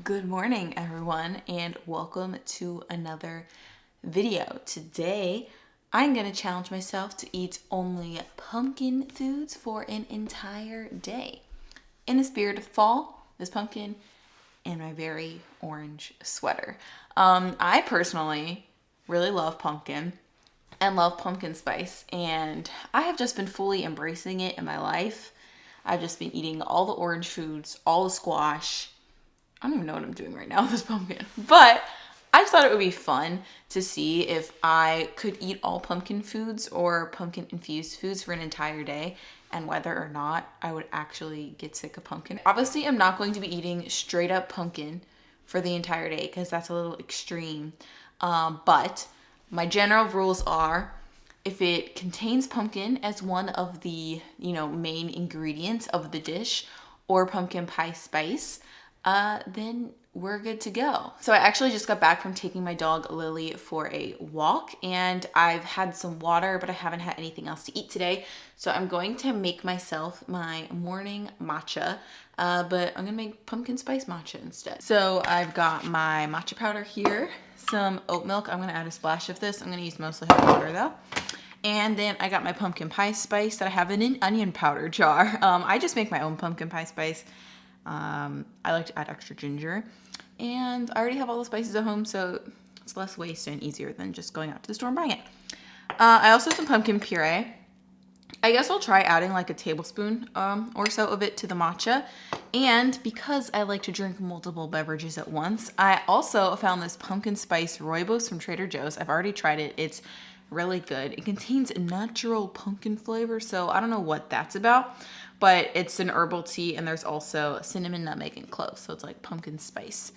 Good morning, everyone, and welcome to another video. Today, I'm going to challenge myself to eat only pumpkin foods for an entire day. In the spirit of fall, this pumpkin and my very orange sweater. I personally really love pumpkin and love pumpkin spice, and I have just been fully embracing it in my life. I've just been eating all the orange foods, all the squash. I don't even know what I'm doing right now with this pumpkin. But I just thought it would be fun to see if I could eat all pumpkin foods or pumpkin infused foods for an entire day and whether or not I would actually get sick of pumpkin. Obviously, I'm not going to be eating straight up pumpkin for the entire day because that's a little extreme. But my general rules are if it contains pumpkin as one of the, main ingredients of the dish or pumpkin pie spice, then we're good to go. So I actually just got back from taking my dog Lily for a walk, and I've had some water, but I haven't had anything else to eat today. So I'm going to make myself my morning matcha, but I'm gonna make pumpkin spice matcha instead. So I've got my matcha powder here, some oat milk. I'm gonna add a splash of this. I'm gonna use mostly hot water though. And then I got my pumpkin pie spice that I have in an onion powder jar. I just make my own pumpkin pie spice. I like to add extra ginger, and I already have all the spices at home, so it's less waste and easier than just going out to the store and buying it. I also have some pumpkin puree. I guess I'll try adding like a tablespoon or so of it to the matcha. And because I like to drink multiple beverages at once, I also found this pumpkin spice rooibos from Trader Joe's. I've already tried it. It's really good. It contains natural pumpkin flavor, so I don't know what that's about, but it's an herbal tea, and there's also cinnamon, nutmeg, and cloves, so it's like pumpkin spice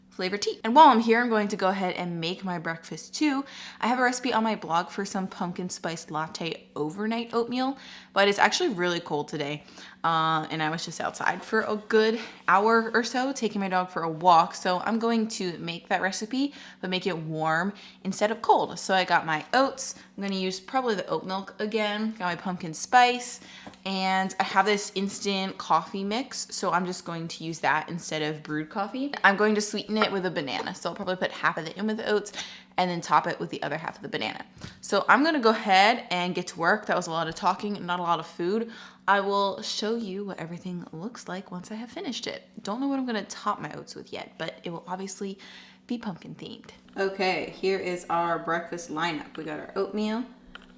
flavored tea. And while I'm here, I'm going to go ahead and make my breakfast too. I have a recipe on my blog for some pumpkin spice latte overnight oatmeal, but it's actually really cold today. And I was just outside for a good hour or so taking my dog for a walk. So I'm going to make that recipe, but make it warm instead of cold. So I got my oats. I'm going to use probably the oat milk again. Got my pumpkin spice. And I have this instant coffee mix, so I'm just going to use that instead of brewed coffee. I'm going to sweeten it with a banana, so I'll probably put half of it in with the oats and then top it with the other half of the banana. So I'm gonna go ahead and get to work. That was a lot of talking and not a lot of food. I will show you what everything looks like once I have finished it. Don't know what I'm gonna top my oats with yet, but it will obviously be pumpkin themed. Okay, here is our breakfast lineup. We got our oatmeal,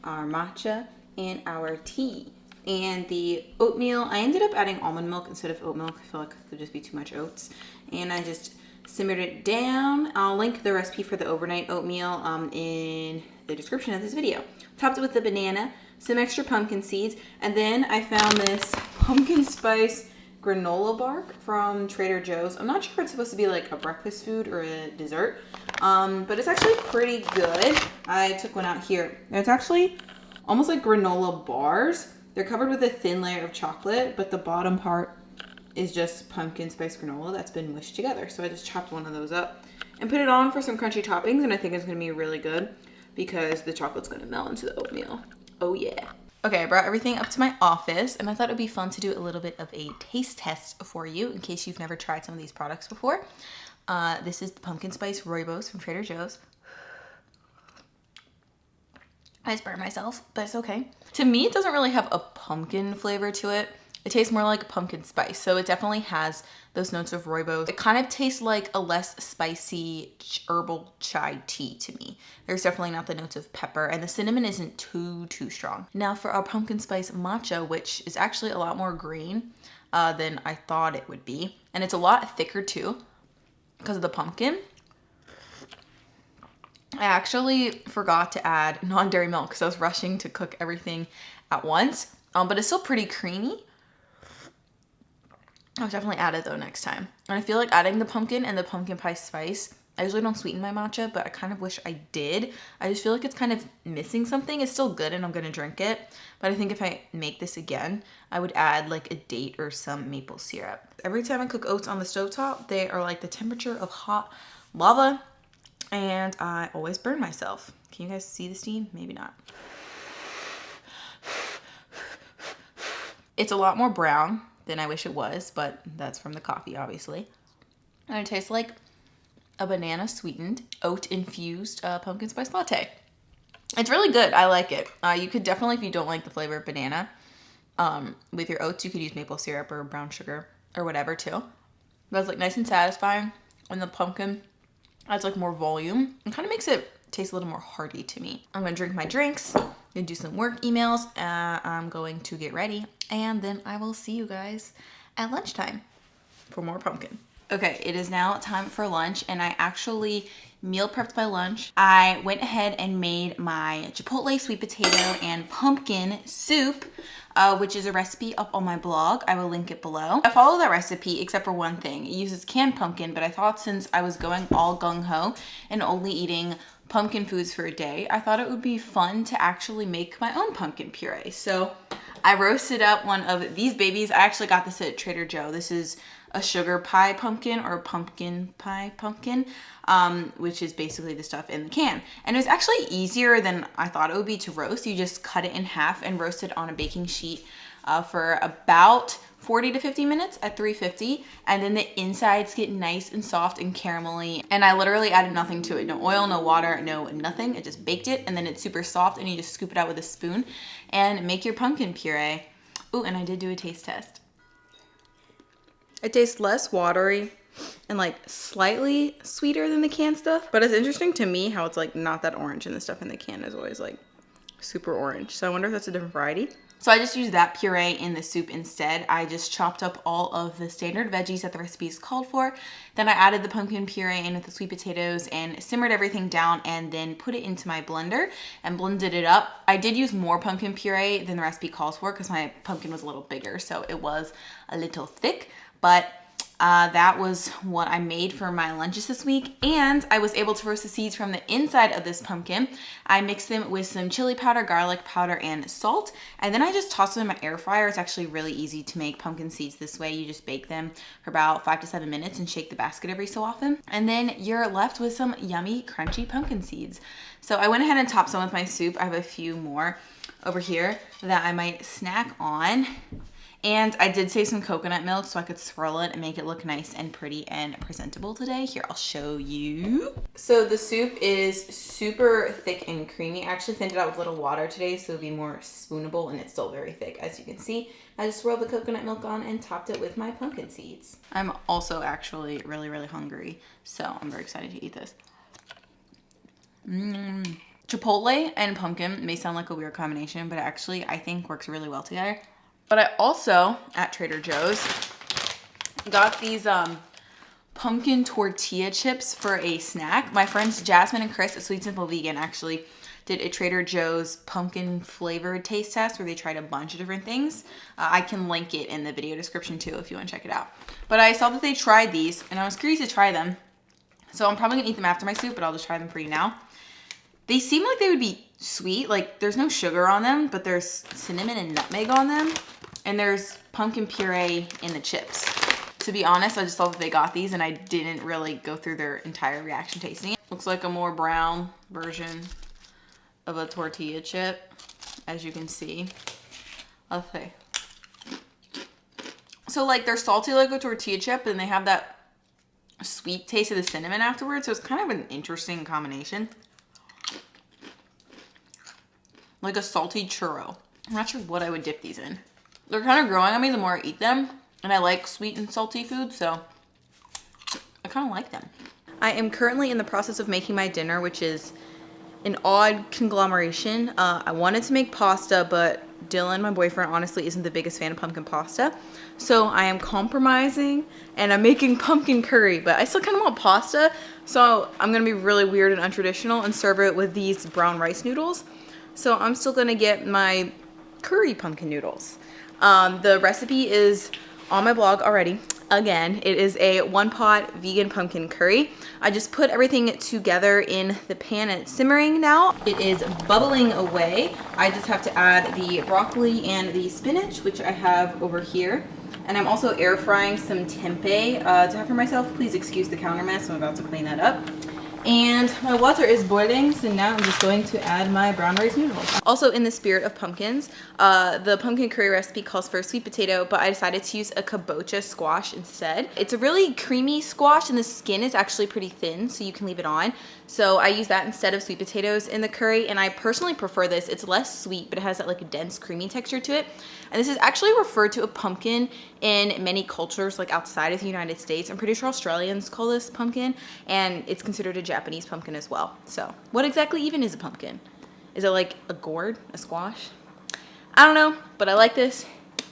our matcha, and our tea. And the oatmeal, I ended up adding almond milk instead of oat milk. I feel like it would just be too much oats. And I just simmered it down. I'll link the recipe for the overnight oatmeal in the description of this video. Topped it with the banana, some extra pumpkin seeds, and then I found this pumpkin spice granola bark from Trader Joe's. I'm not sure if it's supposed to be like a breakfast food or a dessert, but it's actually pretty good. I took one out here. It's actually almost like granola bars. They're covered with a thin layer of chocolate, but the bottom part is just pumpkin spice granola that's been wished together. So I just chopped one of those up and put it on for some crunchy toppings, and I think it's gonna be really good because the chocolate's gonna melt into the oatmeal. Oh yeah. Okay, I brought everything up to my office, and I thought it'd be fun to do a little bit of a taste test for you in case you've never tried some of these products before. This is the pumpkin spice rooibos from Trader Joe's. I just burned myself, but it's okay. To me, it doesn't really have a pumpkin flavor to it. It tastes more like pumpkin spice, so it definitely has those notes of rooibos. It kind of tastes like a less spicy herbal chai tea to me. There's definitely not the notes of pepper, and the cinnamon isn't too strong. Now for our pumpkin spice matcha, which is actually a lot more green than I thought it would be, and it's a lot thicker too because of the pumpkin. I actually forgot to add non-dairy milk because I was rushing to cook everything at once, but it's still pretty creamy. I'll definitely add it though next time. And I feel like adding the pumpkin and the pumpkin pie spice, I usually don't sweeten my matcha, but I kind of wish I did. I just feel like it's kind of missing something. It's still good and I'm gonna drink it, but I think if I make this again, I would add like a date or some maple syrup. Every time I cook oats on the stovetop, they are like the temperature of hot lava, and I always burn myself. Can you guys see the steam? Maybe not. It's a lot more brown than I wish it was, but that's from the coffee, obviously. And it tastes like a banana sweetened, oat infused pumpkin spice latte. It's really good. I like it. You could definitely, if you don't like the flavor of banana, with your oats, you could use maple syrup or brown sugar or whatever too. But it's like nice and satisfying, and the pumpkin adds like more volume and kind of makes it taste a little more hearty to me. I'm gonna drink my drinks and do some work emails. I'm going to get ready, and then I will see you guys at lunchtime for more pumpkin. Okay, it is now time for lunch, and I actually meal prepped my lunch. I went ahead and made my chipotle sweet potato and pumpkin soup, which is a recipe up on my blog. I will link it below. I follow that recipe except for one thing. It uses canned pumpkin, but I thought since I was going all gung-ho and only eating pumpkin foods for a day, I thought it would be fun to actually make my own pumpkin puree. So I roasted up one of these babies. I actually got this at Trader Joe. This is a sugar pie pumpkin, or pumpkin pie pumpkin, which is basically the stuff in the can. And it was actually easier than I thought it would be to roast. You just cut it in half and roast it on a baking sheet for about 40 to 50 minutes at 350, and then the insides get nice and soft and caramelly. And I literally added nothing to it. No oil, no water, no nothing. I just baked it, and then it's super soft, and you just scoop it out with a spoon and make your pumpkin puree. Ooh, and I did do a taste test. It tastes less watery and like slightly sweeter than the canned stuff, but it's interesting to me how it's like not that orange, and the stuff in the can is always like super orange. So I wonder if that's a different variety. So I just used that puree in the soup instead. I just chopped up all of the standard veggies that the recipe is called for. Then I added the pumpkin puree in with the sweet potatoes and simmered everything down, and then put it into my blender and blended it up. I did use more pumpkin puree than the recipe calls for because my pumpkin was a little bigger, so it was a little thick. But that was what I made for my lunches this week, and I was able to roast the seeds from the inside of this pumpkin. I mixed them with some chili powder, garlic powder, and salt, and then I just tossed them in my air fryer. It's actually really easy to make pumpkin seeds this way. You just bake them for about 5 to 7 minutes and shake the basket every so often, and then you're left with some yummy, crunchy pumpkin seeds. So I went ahead and topped some with my soup. I have a few more over here that I might snack on. And I did save some coconut milk so I could swirl it and make it look nice and pretty and presentable today. Here, I'll show you. So the soup is super thick and creamy. I actually thinned it out with a little water today so it'll be more spoonable, and it's still very thick, as you can see. I just swirled the coconut milk on and topped it with my pumpkin seeds. I'm also actually really, really hungry, so I'm very excited to eat this. Chipotle and pumpkin may sound like a weird combination, but actually I think works really well together. But I also, at Trader Joe's, got these pumpkin tortilla chips for a snack. My friends Jasmine and Chris at Sweet Simple Vegan actually did a Trader Joe's pumpkin flavored taste test where they tried a bunch of different things. I can link it in the video description too if you want to check it out. But I saw that they tried these, and I was curious to try them. So I'm probably gonna eat them after my soup, but I'll just try them for you now. They seem like they would be sweet. Like, there's no sugar on them, but there's cinnamon and nutmeg on them. And there's pumpkin puree in the chips. To be honest, I just saw that they got these, and I didn't really go through their entire reaction tasting it. Looks like a more brown version of a tortilla chip, as you can see. Okay. So like, they're salty like a tortilla chip, and they have that sweet taste of the cinnamon afterwards. So it's kind of an interesting combination. Like a salty churro. I'm not sure what I would dip these in. They're kind of growing on me the more I eat them, and I like sweet and salty food, so I kind of like them. I am currently in the process of making my dinner, which is an odd conglomeration. I wanted to make pasta, but Dylan, my boyfriend, honestly isn't the biggest fan of pumpkin pasta. So I am compromising, and I'm making pumpkin curry, but I still kind of want pasta. So I'm gonna be really weird and untraditional and serve it with these brown rice noodles. So I'm still gonna get my curry pumpkin noodles. The recipe is on my blog already. Again, it is a 1-pot vegan pumpkin curry. I just put everything together in the pan, and it's simmering now. It is bubbling away. I just have to add the broccoli and the spinach, which I have over here. And I'm also air frying some tempeh to have for myself. Please excuse the counter mess. I'm about to clean that up. And my water is boiling, so now I'm just going to add my brown rice noodles. Also, in the spirit of pumpkins, the pumpkin curry recipe calls for a sweet potato, but I decided to use a kabocha squash instead. It's a really creamy squash and the skin is actually pretty thin, so you can leave it on. So I use that instead of sweet potatoes in the curry, and I personally prefer this. It's less sweet, but it has that like dense creamy texture to it. And this is actually referred to a pumpkin in many cultures, like outside of the United States. I'm pretty sure Australians call this pumpkin, and it's considered a Japanese pumpkin as well. So what exactly even is a pumpkin? Is it like a gourd, a squash? I don't know, but I like this,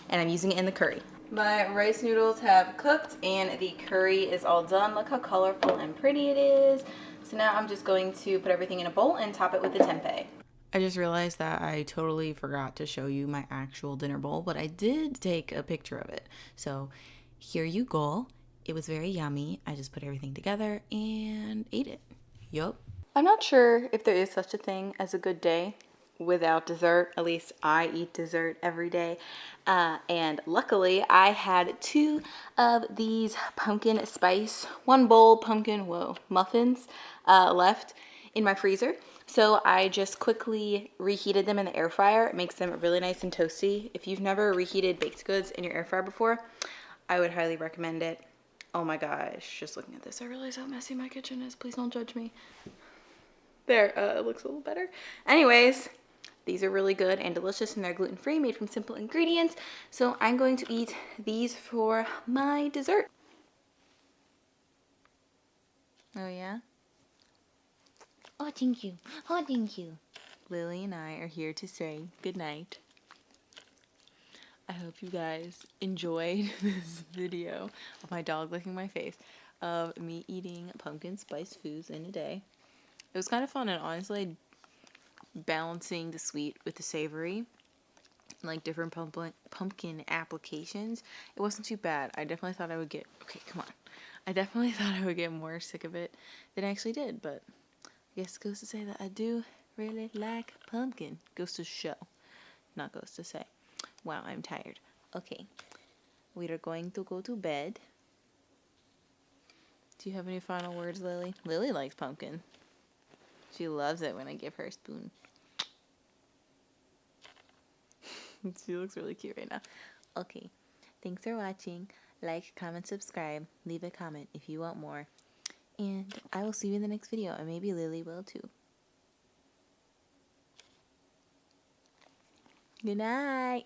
and I'm using it in the curry. My rice noodles have cooked, and the curry is all done. Look how colorful and pretty it is. So now I'm just going to put everything in a bowl and top it with the tempeh. I just realized that I totally forgot to show you my actual dinner bowl, but I did take a picture of it. So here you go. It was very yummy. I just put everything together and ate it. Yup. I'm not sure if there is such a thing as a good day without dessert. At least I eat dessert every day. And luckily I had 2 of these pumpkin spice, 1 bowl pumpkin, muffins left in my freezer. So I just quickly reheated them in the air fryer. It makes them really nice and toasty. If you've never reheated baked goods in your air fryer before, I would highly recommend it. Oh my gosh, just looking at this, I realize how messy my kitchen is. Please don't judge me. There, it looks a little better. Anyways, these are really good and delicious, and they're gluten-free, made from simple ingredients. So I'm going to eat these for my dessert. Oh yeah? Oh, thank you. Oh, thank you. Lily and I are here to say good night. I hope you guys enjoyed this video of my dog licking my face, of me eating pumpkin spice foods in a day. It was kind of fun, and honestly, balancing the sweet with the savory, like different pumpkin applications, it wasn't too bad. I definitely thought I would get, okay, come on. I definitely thought I would get more sick of it than I actually did, but I guess it goes to say that I do really like pumpkin. Goes to show, not goes to say. Wow, I'm tired. Okay, we are going to go to bed. Do you have any final words, Lily? Lily likes pumpkin. She loves it when I give her a spoon. She looks really cute right now. Okay, thanks for watching. Like, comment, subscribe. Leave a comment if you want more. And I will see you in the next video, and maybe Lily will too. Good night.